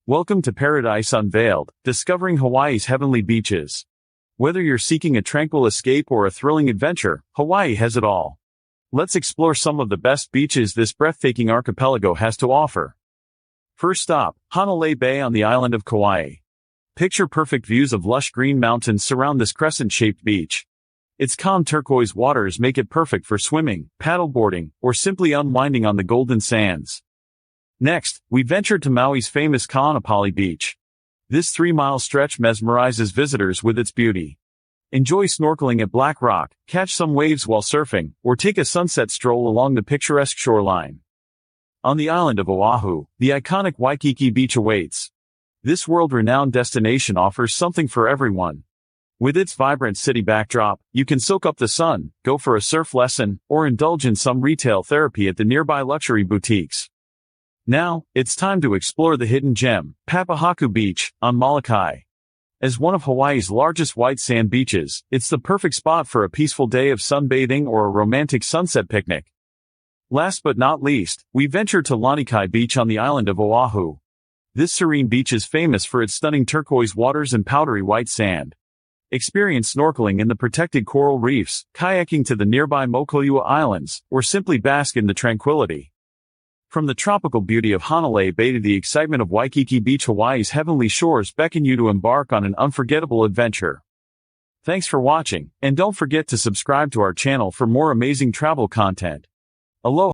Welcome to Paradise Unveiled, discovering Hawaii's heavenly beaches. Whether you're seeking a tranquil escape or a thrilling adventure, Hawaii has it all. Let's explore some of the best beaches this breathtaking archipelago has to offer. First stop, Hanalei Bay on the island of Kauai. Picture-perfect views of lush green mountains surround this crescent-shaped beach. Its calm turquoise waters make it perfect for swimming, paddleboarding, or simply unwinding on the golden sands. Next, we ventured to Maui's famous Ka'anapali Beach. This 3-mile stretch mesmerizes visitors with its beauty. Enjoy snorkeling at Black Rock, catch some waves while surfing, or take a sunset stroll along the picturesque shoreline. On the island of Oahu, the iconic Waikiki Beach awaits. This world-renowned destination offers something for everyone. With its vibrant city backdrop, you can soak up the sun, go for a surf lesson, or indulge in some retail therapy at the nearby luxury boutiques. Now, it's time to explore the hidden gem, Papahaku Beach, on Molokai. As one of Hawaii's largest white sand beaches, it's the perfect spot for a peaceful day of sunbathing or a romantic sunset picnic. Last but not least, we venture to Lanikai Beach on the island of Oahu. This serene beach is famous for its stunning turquoise waters and powdery white sand. Experience snorkeling in the protected coral reefs, kayaking to the nearby Mokuleua Islands, or simply bask in the tranquility. From the tropical beauty of Hanalei Bay to the excitement of Waikiki Beach, Hawaii's heavenly shores beckon you to embark on an unforgettable adventure. Thanks for watching, and don't forget to subscribe to our channel for more amazing travel content. Aloha!